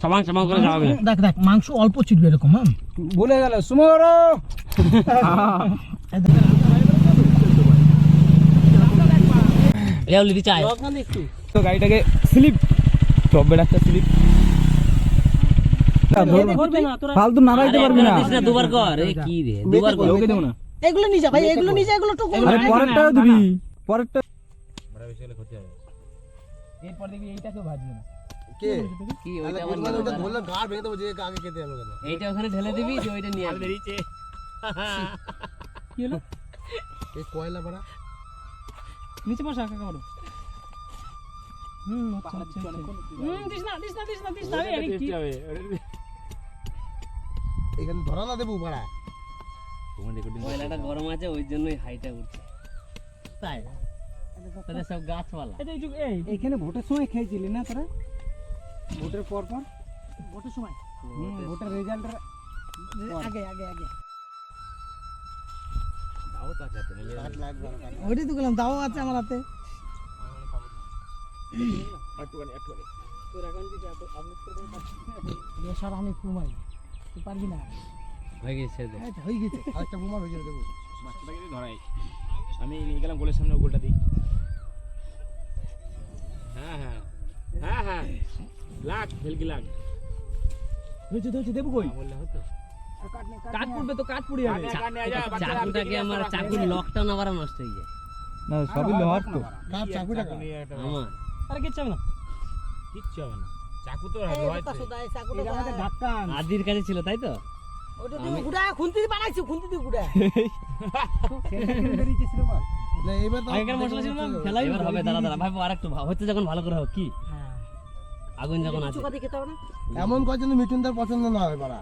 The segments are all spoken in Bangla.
সমান সমান করে যাবে। দেখ দেখ মাংস অল্প ছিটবে এরকম। হ্যাঁ বলে গেল সুমরো এও লিদি চাই তো গাড়িটাকে স্লিপ টবে একটা স্লিপ ফালতু নাড়াইতে পারবি না। দুবার কর। এই কি রে দুবার কর। ওকে দেব না। এগুলো নিয়ে যা ভাই, এগুলো নিয়ে যা, এগুলো তো আরে পরেরটাও দিবি, পরেরটা বড় বেশি হলে ক্ষতি হবে। এরপর দেখবি এইটাকেও ভাজবে না। কে কি ওইটা আবার ওটা ধরলে গাড় ভেঙে দেবো, যে আগে কেটে গেল কেন? এইটা ওখানে ঢেলে দিবি, যে ওইটা নিয়ে আসবি। কি হলো? এই কয়লা বড়া নিচে বসা কাকা বড়। আচ্ছা আচ্ছা দিস না দিস না দিস না দিস না। আরে কি এখানে ধরা না দেবো বড়া। কয়লাটা গরম আছে, ওই জন্যই হাইটা উঠছে। তাই তাহলে সব গাছপালা। এইখানে ভোটের সময় খেয়েছিলি না তোরা? ভোটের পর পর ভোটের সময় ভোটের রেজাল্টের আগে আগে আগে কাট লাগবে না, কাট। ওইটাই তো গেলাম, দাও আছে আমার হাতে। বেশার আমি কুমাই তুই পারবি না। হয়ে গেছে তো। এই তো হয়ে গেছে। আরেকটা বোমা ভেজে দেবো। বাচ্চাটাকে ধরাই। আমি নিয়ে গেলাম গোলের সামনে, গোলটা দিই। হ্যাঁ হ্যাঁ হ্যাঁ হ্যাঁ লাগ ফেলকি লাগ হয়েছে তো, হয়েছে দেবো কই? বললে হতো। কাট পড়বে তো, কাট পড়ে যাবে। চাকুটাকে আমার চাকুর লকটা না বাড়া নষ্ট হয়ে যায়। না সবই লোহার তো। কাট চাকুটা কাট। আমার আরে কিচ্ছু হবে না। কিচ্ছু হবে না, চাকু তো এই লোহার। কথা শোনা, এই চাকুটা তো আমাদের ঢাকান। আদির কাছে ছিল তাই তো। ওটা দিয়ে গুড়া খুন্তি দিয়ে বানাইছি, খুন্তি দিয়ে গুড়া। না এবার তো আগেকার মশলা ছিল না, ফেলাই এবার হবে। দাঁড়া দাঁড়া ভাই, আরেকটু হচ্ছে যখন ভালো করে হোক। কি হ্যাঁ আগুন যখন আছে চুকা দিয়ে খেতে হবে না। এমন কয়েকজন মিঠুনদার পছন্দ না হয় বড়া।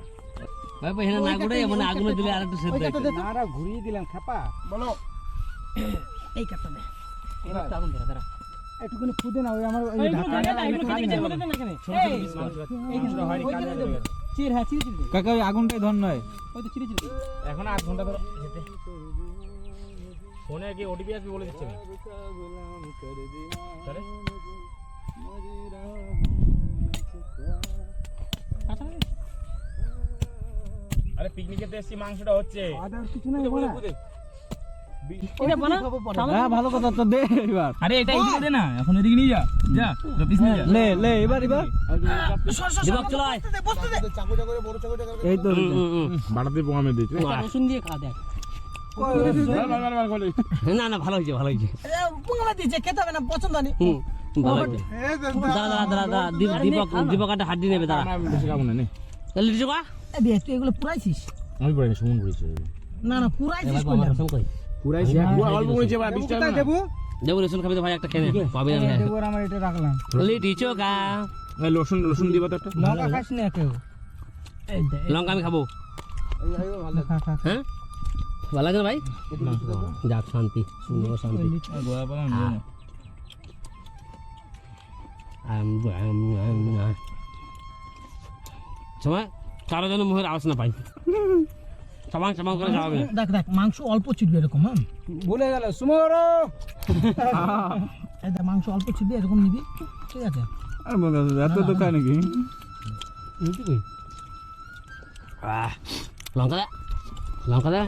ভাই এখানে না গুড়ে মানে আগুনে দিলে আরেকটু সেদ্ধ ওই হয়। কাটটা দে তো। নারা ঘুরিয়ে দিলাম খাপা। বলো এই কাটটা দে। এবার তো আগুন ধরা ধরা। একটুখানি ফুদে না, ওই আমার ওই ঢাকা চির, হ্যাঁ চির চির দে। কাকা ওই আগুনটাই ধর নয়। ওই তো চিরে চিরে দে। এখন 8 ঘন্টা ধরে যেতে। ফোনে কি ওটিপি আসবে বলে দিচ্ছে আমি। তাহলে আচ্ছা দে। আরে পিকনিকেতে এসেছি, মাংসটা হচ্ছে। কিছু না এটা বানা। হ্যাঁ ভালো কথা তো দে এবার। আরে এটা এইদিকে দে না, এখন এদিকে নিয়ে যা। যা পিস নিয়ে যা। লে লে এবার এবার দিবক চলো আয়। বসতে দে। চাকুটা করে বড় চাকুটা করে এই তো বাড়াতে পোঙামে দিয়েছে। রসুন দিয়ে খা দেখ। না না ভালো হয়েছে ভালো হয়েছে। পুঙ্গলা দিয়েছে, খেতে হবে না, পছন্দ নেই। ভালো হয়েছে। দাঁড়া দাঁড়া দাঁড়া দাঁড়া দীপক একটা হাড্ডি নেবে। দাঁড়া আমি বেশি খাবো না নে। তাহলে লিচু কা এ বে তুই এগুলো পুরাইছিস? আমি পড়াইনি, সুমন পড়েছে। না না পুরাইছিস কইলাম। রসুন কই পুরাইছি অল্প পড়েছে বা 20 টাকা দেবো। দেবো রসুন খাবি তো ভাই, একটা খেয়ে নে, পাবি না। দেবো আমার এটা রাখলাম। লিচু কা এই লসুন লসুন দিবা তো একটা। লঙ্কা খাস না কেউ? এই দে। লঙ্কা আমি খাবো। খা খা। হ্যাঁ ভালো লাগে না ভাই? যাক শান্তি, শুনো শান্তি। গোয়া পালাম নিয়ে নে। সময় কারো যেন মুখের আওয়াজ না পাই। সমান সমান করে যাবে। দেখ দেখ মাংস অল্প ছিটবে এরকম। হ্যাঁ বলে গেল সুমরো। এই দেখ মাংস অল্প ছিটবে এরকম নিবি, ঠিক আছে? আর বলে এত তো খায় নাকি? লঙ্কা দে, লঙ্কা দে।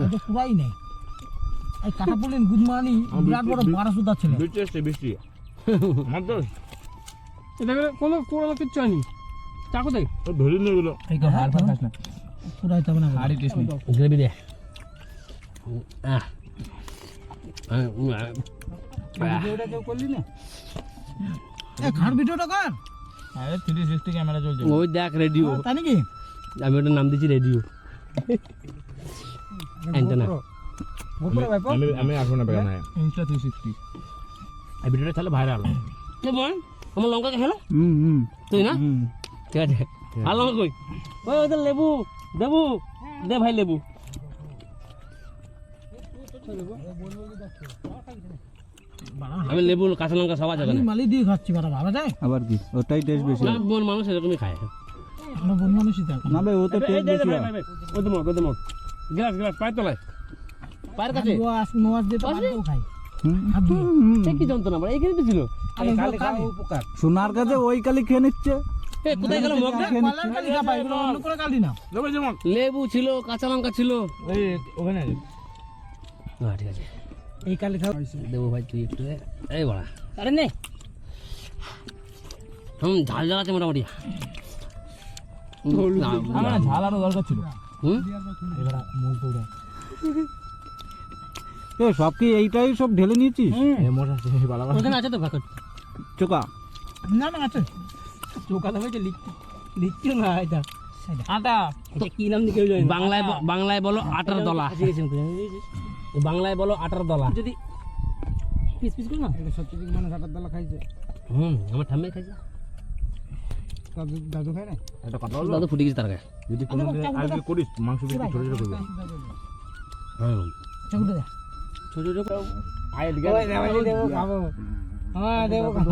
এটা পুরাই নেই। এই কাটা পড়লেন গুদমানি বিরাট বড় 1200 ছিল। বৃষ্টি আসছে বৃষ্টি। আমার তো এটা কোনো কোড়া কিচ্ছু হয়নি। চাকু দে তো ধরে নিয়ে গেল। এই তো হার খাস না, পুরাই তবে না। হাড়ি টেস্ট নেই। গ্রেভি দে। ভিডিওটা কেউ করলি না? এই খাট ভিডিওটা কর। আরে 360 ক্যামেরা চলছে। ওই দেখ রেডিও, তাই নাকি? আমি ওটার নাম দিচ্ছি রেডিও। অ্যান্টেনা। আমি আসবো না বেলা নাই। ইনস্টা 360 এই ভিডিওটা তাহলে ভাইরাল। কে বল আমার লঙ্কা কে খেলো? তুই না? ঠিক আছে। আর লঙ্কা কই? ওই ওদের লেবু দেবু, দে ভাই লেবু। আমি লেবু কাঁচা লঙ্কা সব আছে আমি মালি দিয়ে খাচ্ছি, বাড়া ভালো যায়। আবার কি ওটাই টেস্ট বেশি। না, বন মানুষ এরকমই খায়। আমরা বন মানুষই থাকি। না ভাই ও তো টেস্ট বেশি। ওদের মত গ্লাস গ্লাস পায়ের তলায়, পায়ের কাছে। নোয়াজ দিয়ে তো বাড়িতেও খাই। হুম হাত দিয়ে। সে কি যন্ত্রণা, এখানে তো ছিল। এই কালি খাওয়া উপকার। সোনার কাছে ওই কালি খেয়ে নিচ্ছে। এ কোথায় গেল মগটা? কলার কালি খাবা, এগুলো অন্য করে কালি না। লেবু ছিল, কাঁচা লঙ্কা ছিল। ওখানে হ্যাঁ ঠিক আছে, এই কালি খাওয়া দেবো ভাই তুই একটু দে। এই বড়া আরে নে, ঝাল ঝাল আছে মোটামুটি। আমার ঝাল আরো দরকার ছিল। সব কি এইটাই সব ঢেলে নিয়েছিস? ওখানে আছে তো প্যাকেট। চোকা না না আছে। চোকা দামে যে লিখছো না এটা আটা এটা কি নাম কেউ জানে? বাংলায় বলো আটার দলা। বাংলায় বলো আটার দলা। যদি পিস পিস করো না, এটা সত্যি মানে কাটার দালা খাইছে। আমার ঠাম্মে খাইছে। দাদু খায় না? একটা কথা দাদু ফুটে গেছে তার গায়ে। যদি কোনোদিন আজকে করিস মাংস বেশি ছোট ছোট করবি। চাকুটা দে। ছোট ছোট আয় ওই দেবো খাবো। হ্যাঁ দেবো খাবো।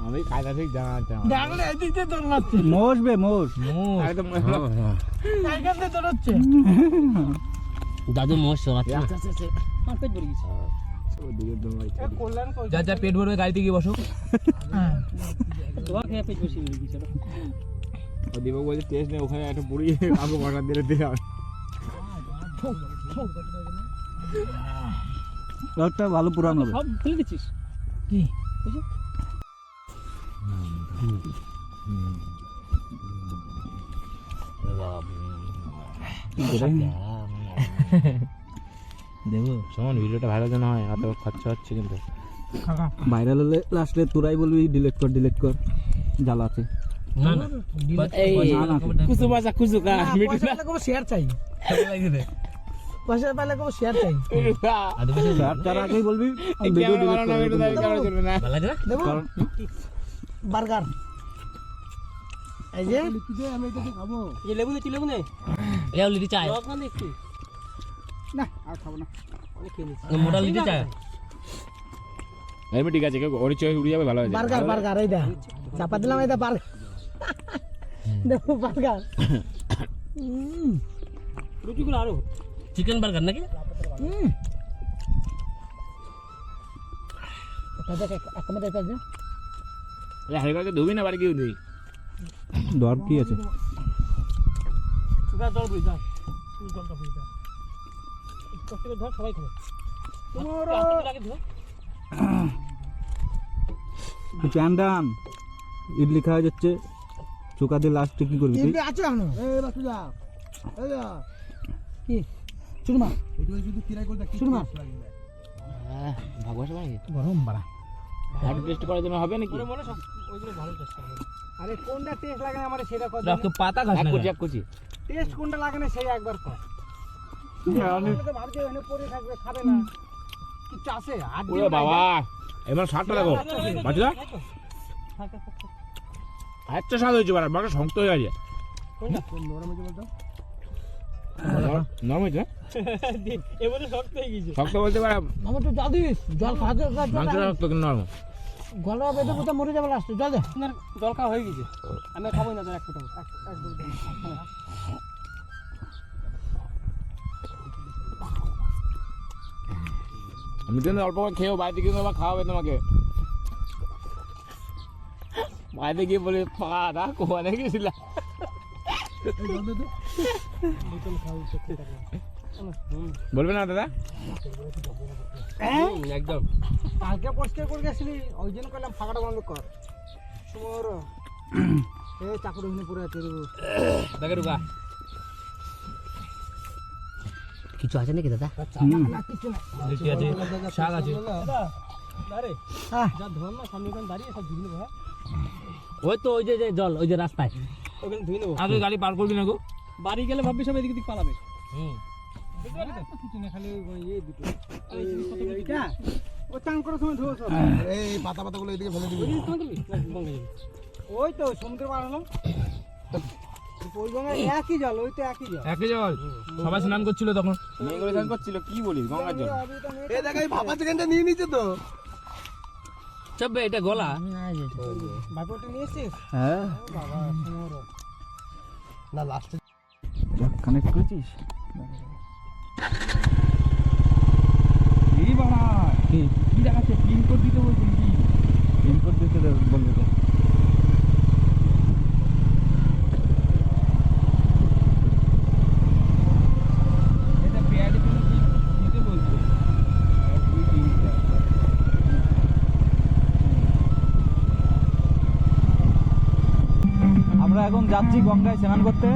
আমি কায়দা ঠিক জানা ডাকলে এদিক দিয়ে তোর মারছে। মোষ বে মোষ একদম সাইকেল দিয়ে দৌড়াচ্ছে। দাদু মোষ চড়াচ্ছে। আমার পেট ভরে গেছে। কল্যাণ কই? যা যা পেট ভরবে গাড়িতে গিয়ে বসো। হ্যাঁ। তোমার খেয়ে পেট বসে গেছে। ও দেবো বলছে টেস্ট নেই, ওখানে একটা বুড়ি আগে বর্ডার দিয়ে দিয়ে একটা ভালো পুরান হবে। সব ফেলে দিচ্ছিস কি? দেবো শোন, ভিডিওটা ভাইরাল যেন হয়, এত খরচা হচ্ছে কিন্তু। কাকা ভাইরাল হলে লাস্টে তোরাই বলবি ডিলিট কর জ্বালা আছে। না না এই কুসু বাজা কুসু কা মিটু না কো শেয়ার চাই। পয়সা পাইলে কো শেয়ার চাই। আদু বেশি তার আগেই বলবি ভিডিও ডিলিট কর। ভালো লাগে না? দেবো বার্গার। এই যে আমি এটা খাবো। এই লেবু দিচ্ছি, লেবু নে। লেবু লিটি চাই না দেখছি না আর খাবো না। অনেক খেয়ে নিচ্ছি। মোটা লিটি চাই। এমনি ঠিক আছে, ওর চয়ে উড়ে যাবে, ভালো হবে। বার্গার বার্গার এইটা চাপা দিলাম, এইটা বার্গার। দেখো বার্গার। রুটিগুলো আরো চিকেন বার্গার নাকি? আপনাদের কাছে হালকা ধুবি না, বাড়ি গিয়ে দিই। দর কি আছে? সুগার জল বুঝা তুই জলটা বুঝা কষ্ট করে ধর, সবাই খাবে। তোমার আগে ধর প্যান্ডান ইডলি খাওয়া যাচ্ছে। চোকা দিয়ে লাস্টে কি করবি তুই? ইডলি আছে এখনো? এই বাসু যা। এই যা। কি চুরমা? এটা যদি কিরাই করে দেখ। চুরমা ভাগবাসা ভাই গরম বাড়া। আর টেস্ট করার জন্য হবে নাকি? মনে সব ওইগুলো ভালো টেস্ট করে। আরে কোনটা টেস্ট লাগে না আমারে সেটা কর। রক্ত পাতা খাস না, এক কুচি টেস্ট কোনটা লাগে না সেই একবার কর। আমি তো ভাবছি এনে পড়ে থাকবে, খাবে না। কি চাষে হাত ওরে বাবা, এবার 60 টাকা দেখো বাজলা। আচ্ছা স্বাদ হয়েছে, বাড়া বাড়া শক্ত হয়ে গেছে। নরম হয়েছে বলতো। নরম হয়েছে, এবারে শক্ত হয়ে গেছে। শক্ত বলতে পারা আমার তো জল দিস, জল খাওয়া মাংস শক্ত কিন্তু নরম। গলা বেঁধে কোথা মরে যাবে লাস্টে। জল দে। আপনার জল খাওয়া হয়ে গেছে, আমি খাবোই না এক ফোঁটা। আমি তো অল্প করে খেয়েও বাড়িতে গিয়ে আবার খাওয়াবে তোমাকে। বাড়িতে গিয়ে বলে পাড়া কোয়ানে গেছিল। বলবে না দাদা? একদম কালকে পরিষ্কার করে গেছিলি, ওই জন্য করলাম ফাঁকাটা বন্ধ কর। সুমর এই চাকুর ওখানে পড়ে আছে রে। দেখে ঢুকা। কিছু আছে নাকি দাদা? না কিছু না। লিটি আছে, শাক আছে। আরে হ্যাঁ যা ধর না, সামনে ওখানে দাঁড়িয়ে সব ধুয়ে নেবো। ওই তো ওই যে জল, ওই যে রাস্তায় ওখানে ধুয়ে নেবো। আগে গাড়ি পার করবি না গো? বাড়ি গেলে ভাববি সব এদিক দিক পালাবে। কিছু না, খালি এই দুটো এইটা ও চান করার সময় ধোস। এই পাতা পাতাগুলো এদিকে ফেলে দিবি। ওই তো সমুদ্র পার হলো, ওই গঙ্গা একই জল, ওই তো একই জল। একই জল, সবাই স্নান করছিল তখন। মেয়েগুলো স্নান করছিল, কি বলিস, গঙ্গার জল। এই দেখ এই ভাপা চিকেনটা নিয়ে নিচ্ছে তো। চব্বে এটা গলা। বাকিটা নিয়ে এসছিস? হ্যাঁ বাবা সুমর না লাস্টে কানেক্ট করেছিস? এই বাবা কি দেখাচ্ছে পিনকোড দিতে বলছেন কি পিনকোড দিতে বলবে তো এটা পেয়ার দিতে বলছে আমরা এখন যাচ্ছি গঙ্গায় স্নান করতে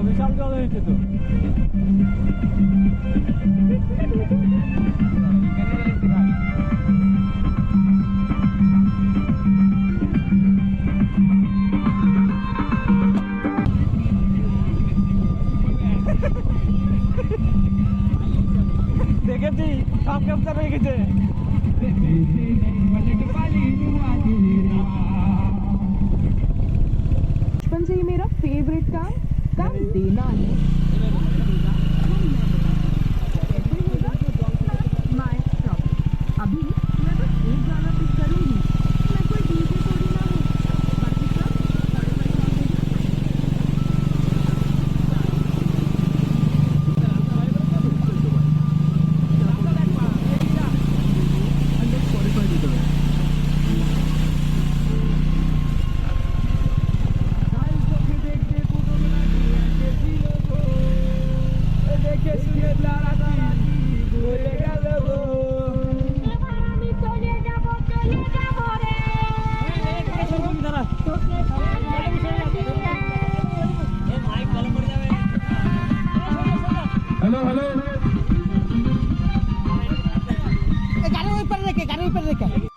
বিশাল জল হয়েছে তো দেখেছি সব ক্যাপচার হয়ে গেছে बचपन से ही मेरा फेवरेट काम देना है अभी मैं बस एक गाना पिक करूंगी मैं कोई डीजे थोड़ी ना हूँ बाकी सब सारे हेलो हेलो গাড়ি ওই পারে রেখে